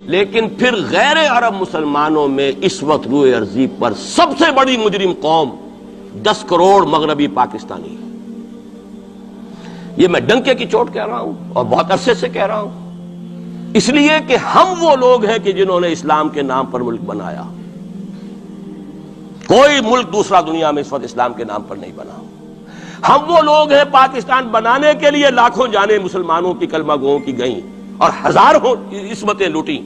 لیکن پھر غیر عرب مسلمانوں میں اس وقت روئے ارضی پر سب سے بڑی مجرم قوم 10 کروڑ مغربی پاکستانی ہے۔ یہ میں ڈنکے کی چوٹ کہہ رہا ہوں اور بہت عرصے سے کہہ رہا ہوں، اس لیے کہ ہم وہ لوگ ہیں کہ جنہوں نے اسلام کے نام پر ملک بنایا۔ کوئی ملک دوسرا دنیا میں اس وقت اسلام کے نام پر نہیں بنا۔ ہم وہ لوگ ہیں پاکستان بنانے کے لیے لاکھوں جانیں مسلمانوں کی کلمہ گوؤں کی گئیں اور ہزاروں عصمتیں لوٹیں،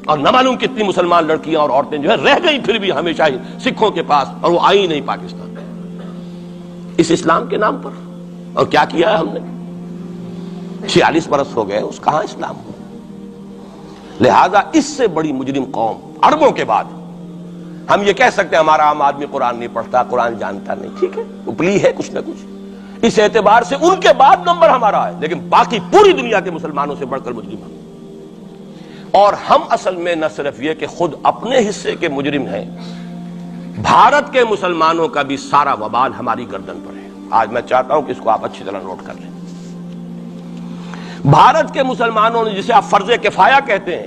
اور نہ معلوم کتنی مسلمان لڑکیاں اور عورتیں جو ہے رہ گئی پھر بھی ہمیشہ ہی سکھوں کے پاس، اور وہ آئی نہیں پاکستان اس اسلام کے نام پر۔ اور کیا کیا ہے ہم نے؟ 46 برس ہو گئے، اس کہاں اسلام ہوا؟ لہذا اس سے بڑی مجرم قوم عربوں کے بعد ہم یہ کہہ سکتے ہیں ہمارا عام آدمی قرآن نہیں پڑھتا، قرآن جانتا نہیں، ٹھیک ہے، اپلی ہے کچھ نہ کچھ، اس اعتبار سے ان کے بعد نمبر ہمارا ہے، لیکن باقی پوری دنیا کے مسلمانوں سے بڑھ کر مجرم ہیں۔ اور ہم اصل میں نہ صرف یہ کہ خود اپنے حصے کے مجرم ہیں، بھارت کے مسلمانوں کا بھی سارا وبال ہماری گردن پر ہے۔ آج میں چاہتا ہوں کہ اس کو آپ اچھی طرح نوٹ کر لیں۔ بھارت کے مسلمانوں نے، جسے آپ فرض کفایہ کہتے ہیں،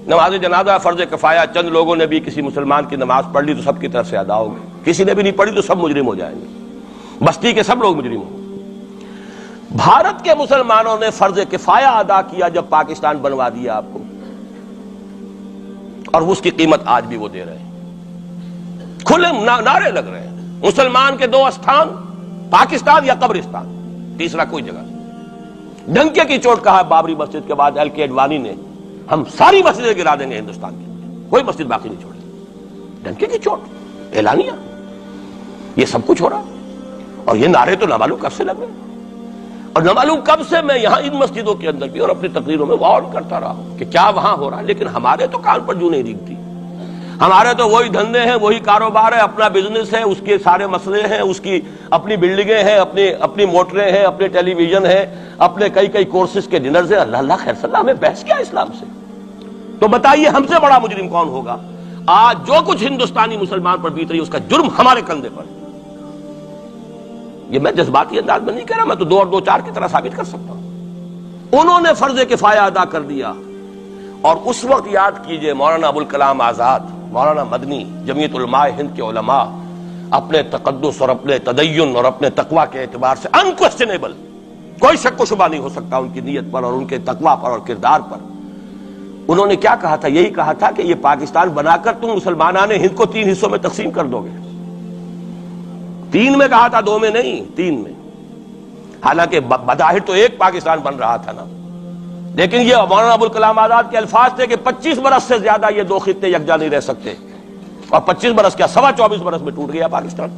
نماز جنازہ فرض کفایہ، چند لوگوں نے بھی کسی مسلمان کی نماز پڑھ لی تو سب کی طرف سے ادا ہوگی، کسی نے بھی نہیں پڑھی تو سب مجرم ہو جائیں گے، بستی کے سب لوگ مجرم ہوں۔ بھارت کے مسلمانوں نے فرض کفایہ ادا کیا جب پاکستان بنوا دیا آپ کو، اور اس کی قیمت آج بھی وہ دے رہے ہیں، کھلے نعرے لگ رہے ہیں، مسلمان کے 2 استھان، پاکستان یا قبرستان، تیسرا کوئی جگہ نہیں۔ ڈنکے کی چوٹ کہا بابری مسجد کے بعد ایل کے اڈوانی نے، ہم ساری مسجدیں گرا دیں گے ہندوستان کے اندر، کوئی مسجد باقی نہیں چھوڑے۔ ڈنکے کی چوٹ اعلانیہ، یہ سب کچھ ہو رہا، اور یہ نعرے تو نہ معلوم کب سے لگ رہے ہیں، اور نہ معلوم کب سے میں یہاں ان مسجدوں کے اندر بھی اور اپنی تقریروں میں غور کرتا رہا ہوں کہ کیا وہاں ہو رہا ہے، لیکن ہمارے تو کان پر جو نہیں ریگتی، ہمارے تو وہی دھندے ہیں، وہی کاروبار ہے، اپنا بزنس ہے، اس کے سارے مسئلے ہیں، اس کی اپنی بلڈنگیں ہیں، اپنی موٹریں ہیں، اپنے ٹیلی ویژن ہیں، اپنے کئی کورسز کے ڈنرز ہیں۔ اللہ خیر صلی اللہ، ہمیں بحث کیا اسلام سے؟ تو بتائیے ہم سے بڑا مجرم کون ہوگا؟ آج جو کچھ ہندوستانی مسلمان پر بیت رہی ہے اس کا جرم ہمارے کندھے پر ہے۔ یہ میں جذباتی انداز میں نہیں کہہ رہا، میں تو 2 اور 2 4 کی طرح ثابت کر سکتا ہوں۔ انہوں نے فرض کفایہ ادا کر دیا، اور اس وقت یاد کیجئے مولانا ابوالکلام آزاد، مولانا مدنی، جمعیت علماء ہند کے علماء اپنے تقدس اور اپنے تدین اور اپنے تقوی کے اعتبار سے انکویسچنیبل، کوئی شک و شبہ نہیں ہو سکتا ان کی نیت پر اور ان کے تقوی پر اور کردار پر، انہوں نے کیا کہا تھا؟ یہی کہا تھا کہ یہ پاکستان بنا کر تم مسلمانان ہند کو 3 حصوں میں تقسیم کر دو گے۔ 3 میں کہا تھا، 2 میں نہیں، 3 میں۔ حالانکہ بظاہر تو ایک پاکستان بن رہا تھا نا، لیکن یہ مولانا ابوالکلام آزاد کے الفاظ تھے کہ 25 برس سے زیادہ یہ 2 خطے یکجا نہیں رہ سکتے، اور 25 برس کیا، 24.25 برس میں ٹوٹ گیا پاکستان،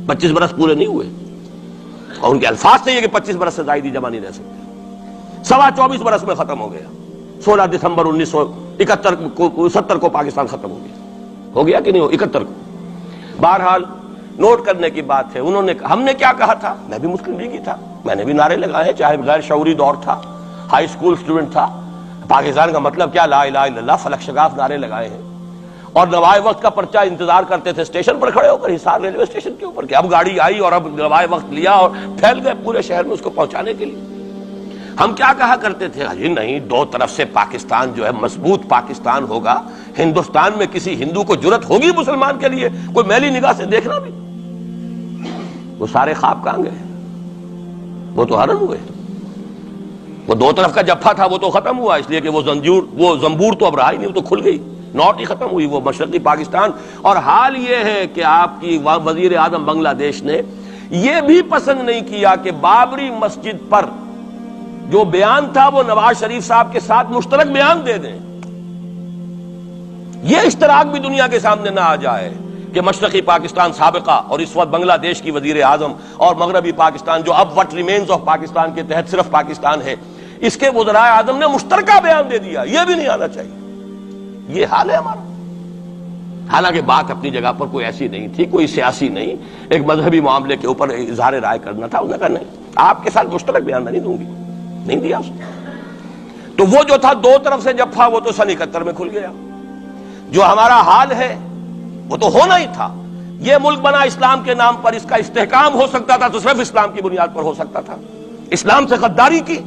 25 برس پورے نہیں ہوئے، اور ان کے الفاظ تھے یہ کہ 25 برس سے زائد جمع نہیں رہ سکتے، 24.25 برس میں ختم ہو گیا۔ 16 دسمبر 1970 کو پاکستان ختم ہو گیا کہ نہیں؟ 71 کو۔ بہرحال نوٹ کرنے کی بات ہے، ہم نے کیا کہا تھا؟ میں بھی مسلم لیگی تھا، میں نے بھی نعرے لگائے، چاہے غیر شعوری دور تھا، ہائی اسکول اسٹوڈنٹ تھا، پاکستان کا مطلب کیا، لا الہ الا اللہ، فلک شگاف نعرے لگائے ہیں، اور نوائے وقت کا پرچہ انتظار کرتے تھے اسٹیشن پر کھڑے ہو کر، حصار ریلوے اسٹیشن کے اوپر، کہ اب گاڑی آئی اور اب نوائے وقت لیا، اور پھیل گئے پورے شہر میں اس کو پہنچانے کے لیے۔ ہم کیا کہا کرتے تھے؟ جی نہیں، 2 طرف سے پاکستان جو ہے مضبوط پاکستان ہوگا، ہندوستان میں کسی ہندو کو جرت ہوگی مسلمان کے لیے کوئی میلی نگاہ سے دیکھنا بھی؟ وہ سارے خواب کہاں گئے؟ وہ تو حرم ہوئے، وہ 2 طرف کا جفا تھا وہ تو ختم ہوا، اس لیے کہ وہ زنبور تو اب رہا ہی نہیں، وہ تو کھل گئی، نوٹ ہی ختم ہوئی وہ مشرقی پاکستان۔ اور حال یہ ہے کہ آپ کی وزیر اعظم بنگلہ دیش نے یہ بھی پسند نہیں کیا کہ بابری مسجد پر جو بیان تھا وہ نواز شریف صاحب کے ساتھ مشترک بیان دے دیں۔ یہ اشتراک بھی دنیا کے سامنے نہ آ جائے کہ مشرقی پاکستان سابقہ اور اس وقت بنگلہ دیش کی وزیر اعظم، اور مغربی پاکستان جو اب وٹ ریمینز آف پاکستان کے تحت صرف پاکستان ہے، اس کے وزراء اعظم نے مشترکہ بیان دے دیا۔ یہ بھی نہیں آنا چاہیے، یہ حال ہے ہمارا۔ حالانکہ بات اپنی جگہ پر کوئی ایسی نہیں تھی، کوئی سیاسی نہیں، ایک مذہبی معاملے کے اوپر اظہار رائے کرنا تھا، انہوں نے کہا نہیں، آپ کے ساتھ مشترک بیان میں نہیں دوں گی، نہیں دیا اس نے۔ تو وہ جو تھا 2 طرف سے جفا، وہ تو سن 71 میں کھل گیا۔ جو ہمارا حال ہے وہ تو ہونا ہی تھا۔ یہ ملک بنا اسلام کے نام پر، اس کا استحکام ہو سکتا تھا تو صرف اسلام کی بنیاد پر ہو سکتا تھا۔ اسلام سے غداری کی،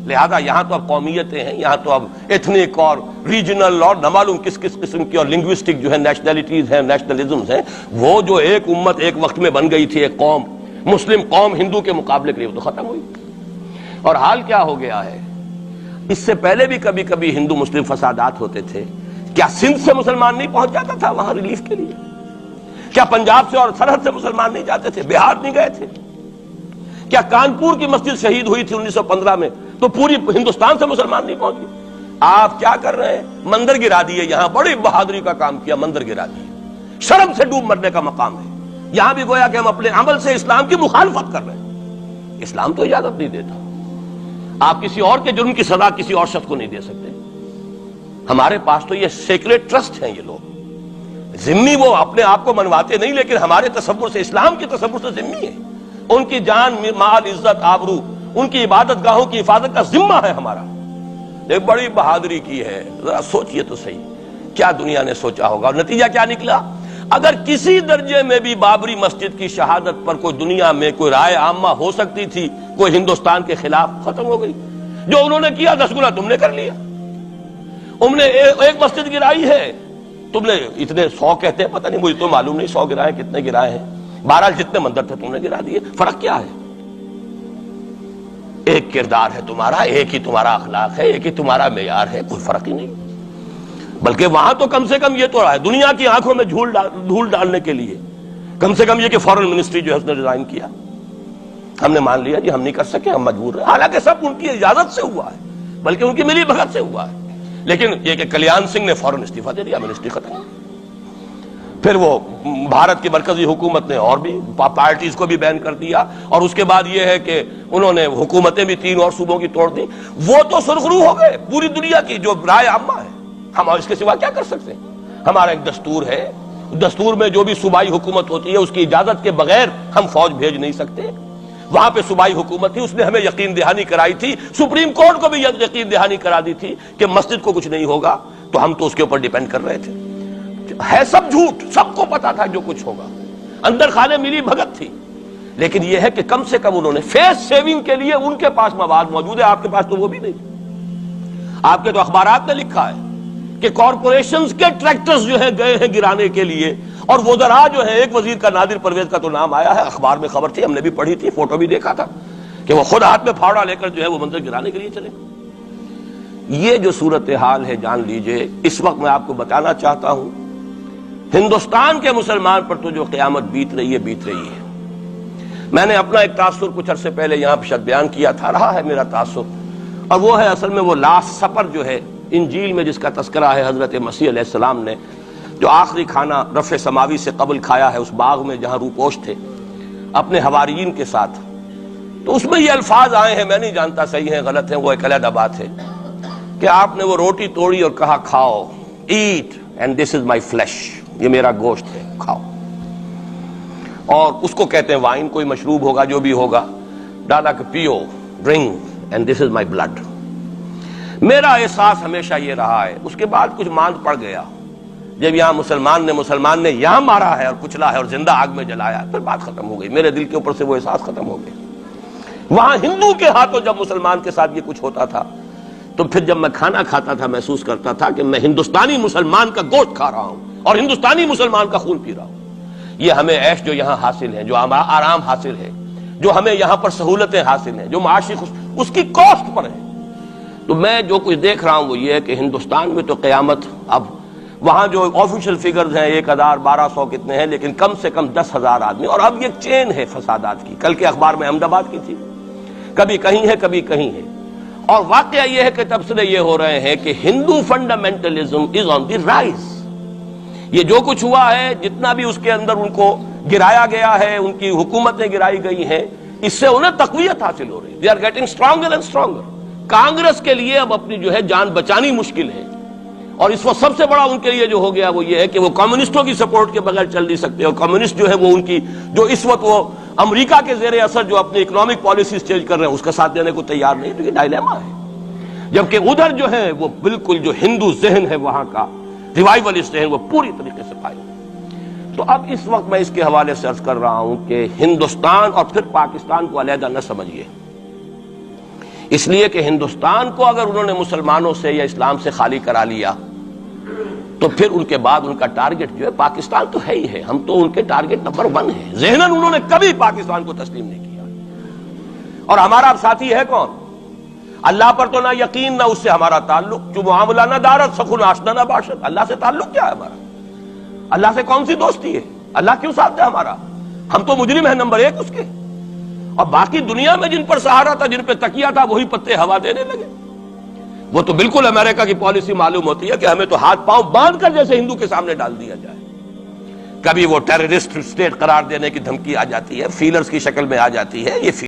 لہذا یہاں تو اب قومیتیں ہیں، یہاں تو اب ایتھنک اور ریجنل اور نہ معلوم کس کس قسم کی اور لنگوسٹک جو ہے نیشنلٹیز ہیں، نیشنلزمز ہیں، وہ جو ایک امت ایک وقت میں بن گئی تھی، ایک قوم مسلم قوم ہندو کے مقابلے کے لیے، وہ تو ختم ہوئی۔ اور حال کیا ہو گیا ہے، اس سے پہلے بھی کبھی کبھی ہندو مسلم فسادات ہوتے تھے، کیا سندھ سے مسلمان نہیں پہنچ جاتا تھا وہاں ریلیف کے لیے؟ کیا پنجاب سے اور سرحد سے مسلمان نہیں جاتے تھے؟ بہار نہیں گئے تھے؟ کیا کانپور کی مسجد شہید ہوئی تھی 1915 میں تو پوری ہندوستان سے مسلمان نہیں پہنچ گئے؟ آپ کیا کر رہے ہیں؟ مندر گرا دیے، یہاں بڑی بہادری کا کام کیا، مندر گرا دیے، شرم سے ڈوب مرنے کا مقام ہے۔ یہاں بھی گویا کہ ہم اپنے عمل سے اسلام کی مخالفت کر رہے ہیں، اسلام تو اجازت نہیں دیتا۔ آپ کسی اور کے جرم کی سزا کسی اور شخص کو نہیں دے سکتے۔ ہمارے پاس تو یہ سیکریٹ ٹرسٹ ہیں، یہ لوگ ذمہ وہ اپنے آپ کو منواتے نہیں، لیکن ہمارے تصور سے، اسلام کے تصور سے ذمہ ہے۔ ان کی جان، مال، عزت، آبرو، ان کی عبادت گاہوں کی حفاظت کا ذمہ ہے ہمارا۔ ایک بڑی بہادری کی ہے، ذرا سوچئے تو صحیح، کیا دنیا نے سوچا ہوگا؟ اور نتیجہ کیا نکلا؟ اگر کسی درجے میں بھی بابری مسجد کی شہادت پر کوئی دنیا میں کوئی رائے عامہ ہو سکتی تھی کوئی ہندوستان کے خلاف، ختم ہو گئی۔ جو انہوں نے کیا 10 گنا تم نے کر لیا۔ انہوں نے ایک مسجد گرائی ہے، تم نے اتنے 100 کہتے ہیں، پتہ نہیں، مجھے تو معلوم نہیں 100 گرائے کتنے گرائے ہیں، بہرحال جتنے مندر تھے تم نے گرا دیے۔ فرق کیا ہے؟ ایک کردار ہے تمہارا، ایک ہی تمہارا اخلاق ہے، ایک ہی تمہارا معیار ہے، کوئی فرق ہی نہیں۔ بلکہ وہاں تو کم سے کم یہ تو رہا ہے، دنیا کی آنکھوں میں دھول ڈالنے کے لیے کم سے کم یہ کہ فورن منسٹری جو ہے اس نے ریزائن کیا، ہم نے مان لیا جی ہم نہیں کر سکے، ہم مجبور ہیں، حالانکہ سب ان کی اجازت سے ہوا ہے، بلکہ ان کی ملی بھگت سے ہوا ہے۔ لیکن یہ کہ کلیان سنگھ نے فوراً استعفیٰ دے دیا، منسٹری ختم۔ پھر وہ بھارت کی مرکزی حکومت نے اور بھی پارٹیز کو بھی بین کر دیا، اور اس کے بعد یہ ہے کہ انہوں نے حکومتیں بھی 3 اور صوبوں کی توڑ دی۔ وہ تو سرخرو ہو گئے پوری دنیا کی جو رائے عامہ ہے، ہم اس کے سوا کیا کر سکتے ہیں؟ ہمارا ایک دستور ہے، دستور میں جو بھی صوبائی حکومت ہوتی ہے اس کی اجازت کے بغیر ہم فوج بھیج نہیں سکتے۔ وہاں پہ صوبائی حکومت تھی، اس نے ہمیں یقین دہانی کرائی تھی، سپریم کورٹ کو بھی یقین دہانی کرا دی تھی کہ مسجد کو کچھ نہیں ہوگا، تو ہم تو اس کے اوپر ڈیپینڈ کر رہے تھے۔ ہے سب جھوٹ، سب کو پتا تھا جو کچھ ہوگا، اندر خانے ملی بھگت تھی، لیکن یہ ہے کہ کم سے کم انہوں نے فیس سیونگ کے لیے ان کے پاس مواد موجود ہے، آپ کے پاس تو وہ بھی نہیں۔ آپ کے تو اخبارات نے لکھا ہے کہ کارپوریشنز کے ٹریکٹرز جو ہے گئے ہیں گرانے کے لیے، اور وزراء جو ہے، ایک وزیر کا نادر پرویز کا تو نام آیا ہے، اخبار میں خبر تھی، ہم نے بھی پڑھی تھی، فوٹو بھی دیکھا تھا کہ وہ خود ہاتھ میں پھاوڑا لے کر جو ہے وہ منظر گرانے کے لیے چلے۔ یہ جو صورتحال ہے جان لیجئے، اس وقت میں آپ کو بتانا چاہتا ہوں، ہندوستان کے مسلمان پر تو جو قیامت بیت رہی ہے بیت رہی ہے۔ میں نے اپنا ایک تاثر کچھ عرصے پہلے یہاں پہ بیان کیا تھا، رہا ہے میرا تاثر، اور وہ ہے اصل میں وہ لاسٹ سپر جو ہے انجیل میں جس کا تذکرہ ہے حضرت مسیح علیہ السلام نے جو آخری کھانا رفع سماوی سے قبل کھایا ہے اس باغ میں جہاں روپوش تھے اپنے حواریین کے ساتھ۔ تو اس میں یہ الفاظ آئے ہیں، میں نہیں جانتا صحیح ہیں غلط ہیں، وہ ایک علیحدہ بات ہے، کہ آپ نے وہ روٹی توڑی اور کہا کھاؤ، eat and this is my flesh, یہ میرا گوشت ہے، کھاؤ۔ اور اس کو کہتے ہیں وائن، کوئی مشروب ہوگا جو بھی ہوگا، ڈالا کہ پیو، drink and this is my blood. میرا احساس ہمیشہ یہ رہا ہے، اس کے بعد کچھ ماند پڑ گیا، جب یہاں مسلمان نے یہاں مارا ہے اور کچلا ہے اور زندہ آگ میں جلایا، پھر بات ختم ہو گئی، میرے دل کے اوپر سے وہ احساس ختم ہو گیا۔ وہاں ہندو کے ہاتھوں جب مسلمان کے ساتھ یہ کچھ ہوتا تھا، تو پھر جب میں کھانا کھاتا تھا محسوس کرتا تھا کہ میں ہندوستانی مسلمان کا گوشت کھا رہا ہوں اور ہندوستانی مسلمان کا خون پی رہا ہوں۔ یہ ہمیں عیش جو یہاں حاصل ہے، جو آرام حاصل ہے، جو ہمیں یہاں پر سہولتیں حاصل ہیں، جو معاشی اس کی کاسٹ پر ہے۔ تو میں جو کچھ دیکھ رہا ہوں وہ یہ ہے کہ ہندوستان میں تو قیامت، اب وہاں جو آفیشیل فگرز ہیں 1000 1200 کتنے ہیں، لیکن کم سے کم 10,000 آدمی، اور اب یہ چین ہے فسادات کی۔ کل کے اخبار میں احمد آباد کی تھی، کبھی کہیں ہے کبھی کہیں ہے، اور واقعہ یہ ہے کہ تبصرے یہ ہو رہے ہیں کہ ہندو فنڈامنٹلزم از آن دی رائز۔ یہ جو کچھ ہوا ہے، جتنا بھی اس کے اندر ان کو گرایا گیا ہے، ان کی حکومتیں گرائی گئی ہیں، اس سے انہیں تقویت حاصل ہو رہی ہے، they are getting stronger and stronger. Congress کے لیے اب اپنی جو ہے جان بچانی مشکل ہے، اور اس وقت سب سے بڑا ان کے لیے جو ہو گیا وہ یہ ہے کہ وہ کمیونسٹوں کی سپورٹ کے بغیر چل نہیں سکتے، اور کمیونسٹ جو ہے وہ ان کی جو اس وقت وہ امریکہ کے زیر اثر جو اپنی اکنامک پالیسیز چینج کر رہے ہیں اس کا ساتھ دینے کو تیار نہیں، تو یہ ڈائلیما ہے۔ جبکہ ادھر جو ہے وہ بالکل جو ہندو ذہن ہے وہاں کا ریوائولسٹ ذہن وہ پوری طریقے سے قائم ہے۔ تو اب اس وقت میں اس کے حوالے سے عرض کر رہا ہوں کہ ہندوستان اور پھر پاکستان کو علیحدہ نہ سمجھیے، اس لیے کہ ہندوستان کو اگر انہوں نے مسلمانوں سے یا اسلام سے خالی کرا لیا تو پھر ان کے بعد ان کا ٹارگٹ جو ہے پاکستان تو ہے ہی ہے، ہم تو ان کے ٹارگٹ نمبر 1 ہیں۔ ذہناً انہوں نے کبھی پاکستان کو تسلیم نہیں کیا، اور ہمارا اب ساتھی ہے کون؟ اللہ پر تو نہ یقین نہ اس سے ہمارا تعلق، جو معاملہ نہ دارت سخن آشنا نہ باشد۔ اللہ سے تعلق کیا ہے ہمارا؟ اللہ سے کون سی دوستی ہے؟ اللہ کیوں ساتھ ہے ہمارا؟ ہم تو مجرم ہیں نمبر 1 اس کے، اور باقی دنیا میں جن پر سہارا تھا، جن پہ تکیہ تھا، وہی پتے ہوا دینے لگے۔ وہ تو بالکل امریکہ کی پالیسی معلوم ہوتی ہے کہ ہمیں تو ہاتھ پاؤں باندھ کر جیسے ہندو کے سامنے ڈال دیا جائے۔ کبھی وہ ٹیررسٹ اسٹیٹ قرار دینے کی دھمکی آ جاتی ہے، فیلرز کی شکل میں آ جاتی ہے، یہ